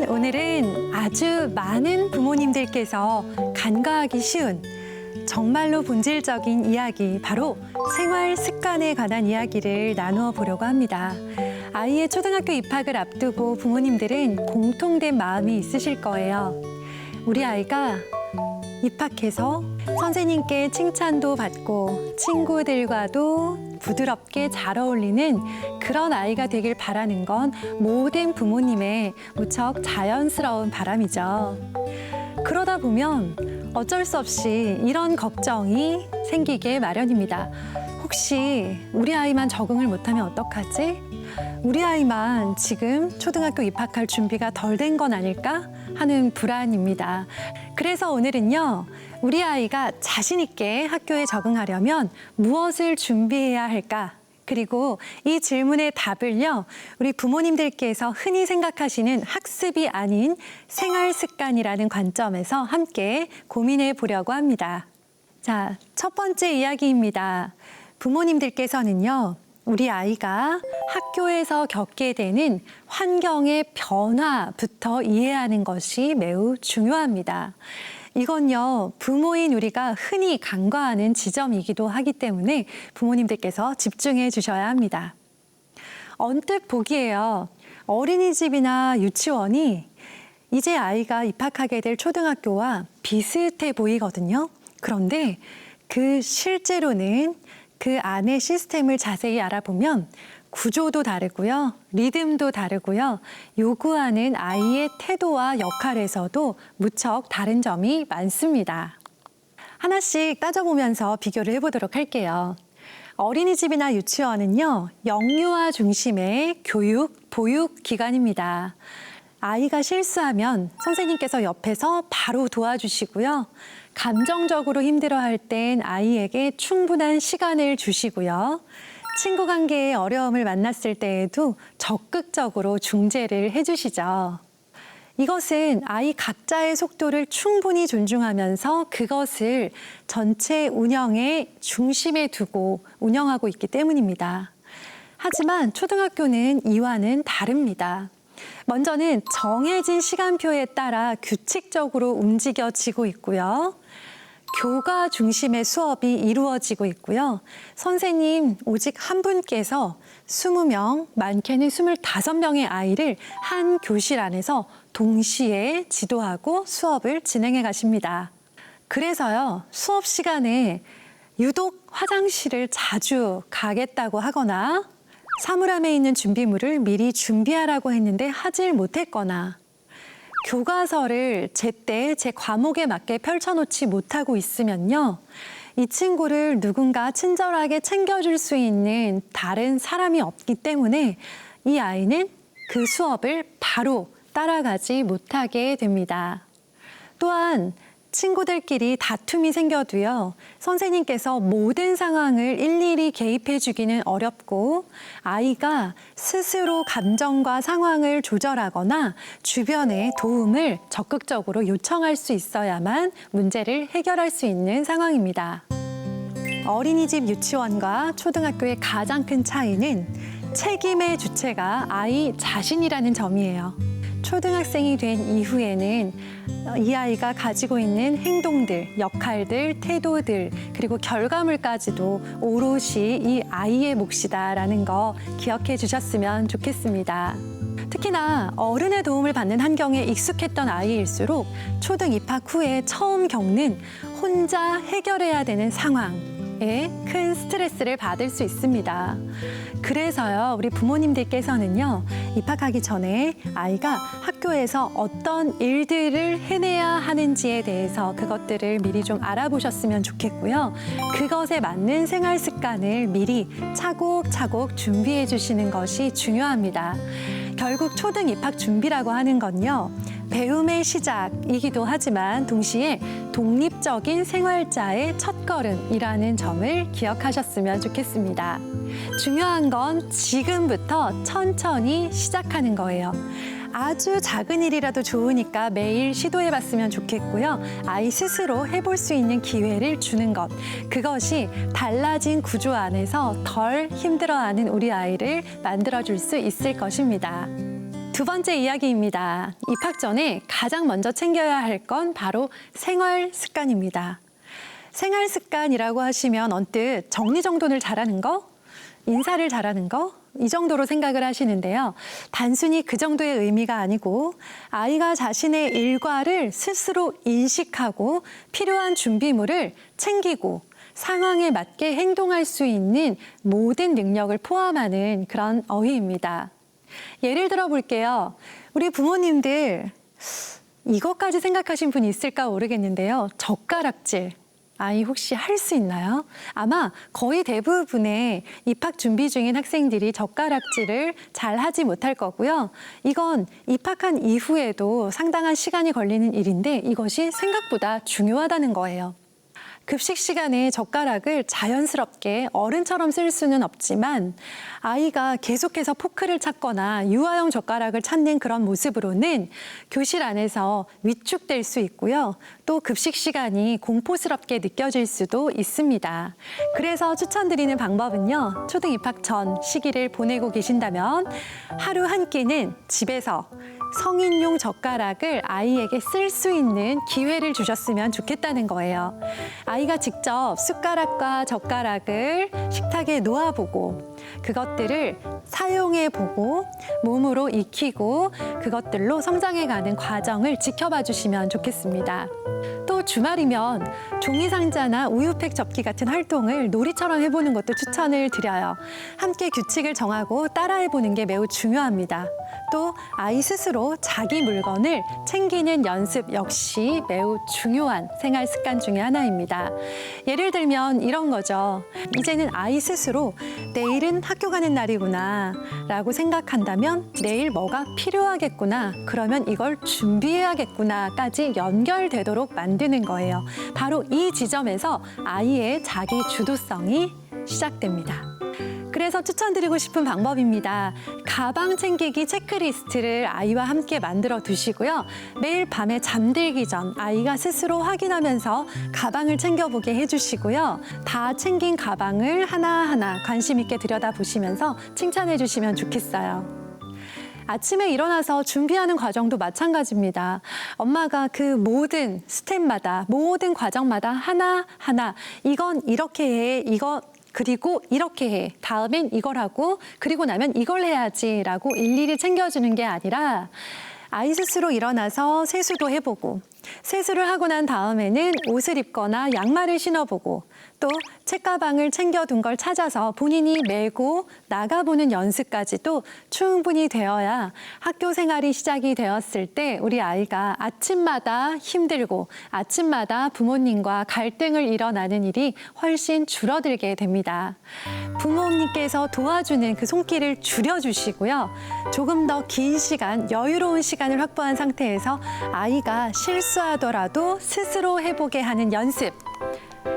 오늘은 아주 많은 부모님들께서 간과하기 쉬운 정말로 본질적인 이야기, 바로 생활 습관에 관한 이야기를 나누어 보려고 합니다. 아이의 초등학교 입학을 앞두고 부모님들은 공통된 마음이 있으실 거예요. 우리 아이가 입학해서 선생님께 칭찬도 받고 친구들과도 부드럽게 잘 어울리는 그런 아이가 되길 바라는 건 모든 부모님의 무척 자연스러운 바람이죠. 그러다 보면 어쩔 수 없이 이런 걱정이 생기게 마련입니다. 혹시 우리 아이만 적응을 못하면 어떡하지? 우리 아이만 지금 초등학교 입학할 준비가 덜 된 건 아닐까 하는 불안입니다. 그래서 오늘은요, 우리 아이가 자신 있게 학교에 적응하려면 무엇을 준비해야 할까? 그리고 이 질문의 답을요, 우리 부모님들께서 흔히 생각하시는 학습이 아닌 생활 습관이라는 관점에서 함께 고민해 보려고 합니다. 자, 첫 번째 이야기입니다. 부모님들께서는요, 우리 아이가 학교에서 겪게 되는 환경의 변화부터 이해하는 것이 매우 중요합니다. 이건요, 부모인 우리가 흔히 간과하는 지점이기도 하기 때문에 부모님들께서 집중해 주셔야 합니다. 언뜻 보기에요, 어린이집이나 유치원이 이제 아이가 입학하게 될 초등학교와 비슷해 보이거든요. 그런데 실제로는 그 안의 시스템을 자세히 알아보면 구조도 다르고요, 리듬도 다르고요, 요구하는 아이의 태도와 역할에서도 무척 다른 점이 많습니다. 하나씩 따져보면서 비교를 해보도록 할게요. 어린이집이나 유치원은요, 영유아 중심의 교육, 보육 기관입니다. 아이가 실수하면 선생님께서 옆에서 바로 도와주시고요. 감정적으로 힘들어할 땐 아이에게 충분한 시간을 주시고요. 친구 관계에 어려움을 만났을 때에도 적극적으로 중재를 해주시죠. 이것은 아이 각자의 속도를 충분히 존중하면서 그것을 전체 운영의 중심에 두고 운영하고 있기 때문입니다. 하지만 초등학교는 이와는 다릅니다. 먼저는 정해진 시간표에 따라 규칙적으로 움직여지고 있고요. 교과 중심의 수업이 이루어지고 있고요. 선생님 오직 한 분께서 20명, 많게는 25명의 아이를 한 교실 안에서 동시에 지도하고 수업을 진행해 가십니다. 그래서요, 수업 시간에 유독 화장실을 자주 가겠다고 하거나 사물함에 있는 준비물을 미리 준비하라고 했는데 하질 못했거나 교과서를 제때 제 과목에 맞게 펼쳐놓지 못하고 있으면요, 이 친구를 누군가 친절하게 챙겨줄 수 있는 다른 사람이 없기 때문에 이 아이는 그 수업을 바로 따라가지 못하게 됩니다. 또한 친구들끼리 다툼이 생겨도요, 선생님께서 모든 상황을 일일이 개입해 주기는 어렵고 아이가 스스로 감정과 상황을 조절하거나 주변의 도움을 적극적으로 요청할 수 있어야만 문제를 해결할 수 있는 상황입니다. 어린이집 유치원과 초등학교의 가장 큰 차이는 책임의 주체가 아이 자신이라는 점이에요. 초등학생이 된 이후에는 이 아이가 가지고 있는 행동들, 역할들, 태도들, 그리고 결과물까지도 오롯이 이 아이의 몫이다라는 거 기억해 주셨으면 좋겠습니다. 특히나 어른의 도움을 받는 환경에 익숙했던 아이일수록 초등 입학 후에 처음 겪는 혼자 해결해야 되는 상황에 큰 스트레스를 받을 수 있습니다. 그래서요, 우리 부모님들께서는요, 입학하기 전에 아이가 학교에서 어떤 일들을 해내야 하는지에 대해서 그것들을 미리 좀 알아보셨으면 좋겠고요. 그것에 맞는 생활 습관을 미리 차곡차곡 준비해 주시는 것이 중요합니다. 결국 초등 입학 준비라고 하는 건요, 배움의 시작이기도 하지만 동시에 독립적인 생활자의 첫걸음이라는 점을 기억하셨으면 좋겠습니다. 중요한 건 지금부터 천천히 시작하는 거예요. 아주 작은 일이라도 좋으니까 매일 시도해봤으면 좋겠고요. 아이 스스로 해볼 수 있는 기회를 주는 것. 그것이 달라진 구조 안에서 덜 힘들어하는 우리 아이를 만들어줄 수 있을 것입니다. 두 번째 이야기입니다. 입학 전에 가장 먼저 챙겨야 할 건 바로 생활 습관입니다. 생활 습관이라고 하시면 언뜻 정리정돈을 잘하는 거, 인사를 잘하는 거, 이 정도로 생각을 하시는데요. 단순히 그 정도의 의미가 아니고 아이가 자신의 일과를 스스로 인식하고 필요한 준비물을 챙기고 상황에 맞게 행동할 수 있는 모든 능력을 포함하는 그런 어휘입니다. 예를 들어 볼게요. 우리 부모님들 이것까지 생각하신 분이 있을까 모르겠는데요. 젓가락질. 아이 혹시 할 수 있나요? 아마 거의 대부분의 입학 준비 중인 학생들이 젓가락질을 잘 하지 못할 거고요. 이건 입학한 이후에도 상당한 시간이 걸리는 일인데 이것이 생각보다 중요하다는 거예요. 급식 시간에 젓가락을 자연스럽게 어른처럼 쓸 수는 없지만 아이가 계속해서 포크를 찾거나 유아용 젓가락을 찾는 그런 모습으로는 교실 안에서 위축될 수 있고요. 또 급식 시간이 공포스럽게 느껴질 수도 있습니다. 그래서 추천드리는 방법은요. 초등 입학 전 시기를 보내고 계신다면 하루 한 끼는 집에서 성인용 젓가락을 아이에게 쓸 수 있는 기회를 주셨으면 좋겠다는 거예요. 아이가 직접 숟가락과 젓가락을 식탁에 놓아보고 그것들을 사용해보고 몸으로 익히고 그것들로 성장해가는 과정을 지켜봐 주시면 좋겠습니다. 또 주말이면 종이상자나 우유팩 접기 같은 활동을 놀이처럼 해보는 것도 추천을 드려요. 함께 규칙을 정하고 따라해보는 게 매우 중요합니다. 또 아이 스스로 자기 물건을 챙기는 연습 역시 매우 중요한 생활 습관 중에 하나입니다. 예를 들면 이런 거죠. 이제는 아이 스스로 내일은 학교 가는 날이구나 라고 생각한다면 내일 뭐가 필요하겠구나, 그러면 이걸 준비해야겠구나까지 연결되도록 만드는 거예요. 바로 이 지점에서 아이의 자기 주도성이 시작됩니다. 그래서 추천드리고 싶은 방법입니다. 가방 챙기기 체크리스트를 아이와 함께 만들어 두시고요. 매일 밤에 잠들기 전 아이가 스스로 확인하면서 가방을 챙겨보게 해주시고요. 다 챙긴 가방을 하나하나 관심 있게 들여다보시면서 칭찬해 주시면 좋겠어요. 아침에 일어나서 준비하는 과정도 마찬가지입니다. 엄마가 그 모든 스텝마다, 모든 과정마다 하나하나 이건 이렇게 해, 이거 그리고 이렇게 해, 다음엔 이걸 하고 그리고 나면 이걸 해야지 라고 일일이 챙겨주는 게 아니라 아이 스스로 일어나서 세수도 해보고 세수를 하고 난 다음에는 옷을 입거나 양말을 신어보고 또 책가방을 챙겨둔 걸 찾아서 본인이 메고 나가보는 연습까지도 충분히 되어야 학교 생활이 시작이 되었을 때 우리 아이가 아침마다 힘들고 아침마다 부모님과 갈등을 일어나는 일이 훨씬 줄어들게 됩니다. 부모님께서 도와주는 그 손길을 줄여주시고요. 조금 더 긴 시간, 여유로운 시간을 확보한 상태에서 아이가 실수하더라도 스스로 해보게 하는 연습.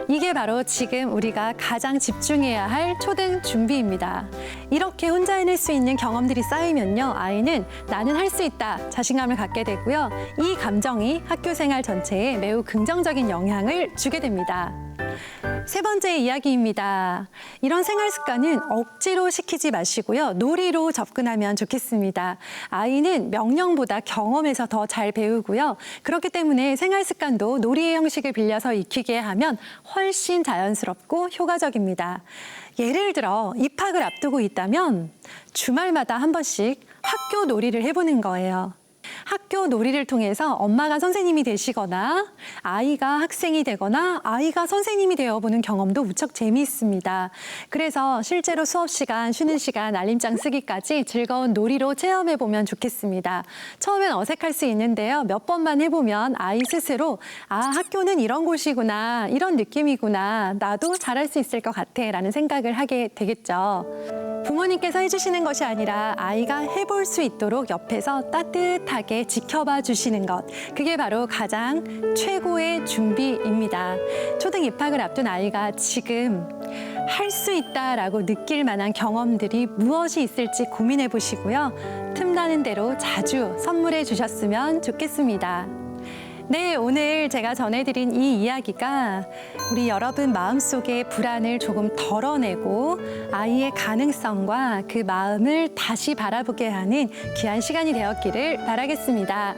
이게 바로 지금 우리가 가장 집중해야 할 초등 준비입니다. 이렇게 혼자 해낼 수 있는 경험들이 쌓이면요, 아이는 나는 할 수 있다 자신감을 갖게 되고요. 이 감정이 학교 생활 전체에 매우 긍정적인 영향을 주게 됩니다. 세 번째 이야기입니다. 이런 생활 습관은 억지로 시키지 마시고요. 놀이로 접근하면 좋겠습니다. 아이는 명령보다 경험에서 더 잘 배우고요. 그렇기 때문에 생활 습관도 놀이의 형식을 빌려서 익히게 하면 훨씬 자연스럽고 효과적입니다. 예를 들어 입학을 앞두고 있다면 주말마다 한 번씩 학교 놀이를 해보는 거예요. 학교 놀이를 통해서 엄마가 선생님이 되시거나 아이가 학생이 되거나 아이가 선생님이 되어보는 경험도 무척 재미있습니다. 그래서 실제로 수업 시간, 쉬는 시간, 알림장 쓰기까지 즐거운 놀이로 체험해보면 좋겠습니다. 처음엔 어색할 수 있는데요. 몇 번만 해보면 아이 스스로 아, 학교는 이런 곳이구나, 이런 느낌이구나, 나도 잘할 수 있을 것 같아 라는 생각을 하게 되겠죠. 부모님께서 해주시는 것이 아니라 아이가 해볼 수 있도록 옆에서 따뜻하게 지켜봐 주시는 것, 그게 바로 가장 최고의 준비입니다. 초등 입학을 앞둔 아이가 지금 할 수 있다라고 느낄 만한 경험들이 무엇이 있을지 고민해 보시고요. 틈나는 대로 자주 선물해 주셨으면 좋겠습니다. 네, 오늘 제가 전해드린 이 이야기가 우리 여러분 마음속의 불안을 조금 덜어내고 아이의 가능성과 그 마음을 다시 바라보게 하는 귀한 시간이 되었기를 바라겠습니다.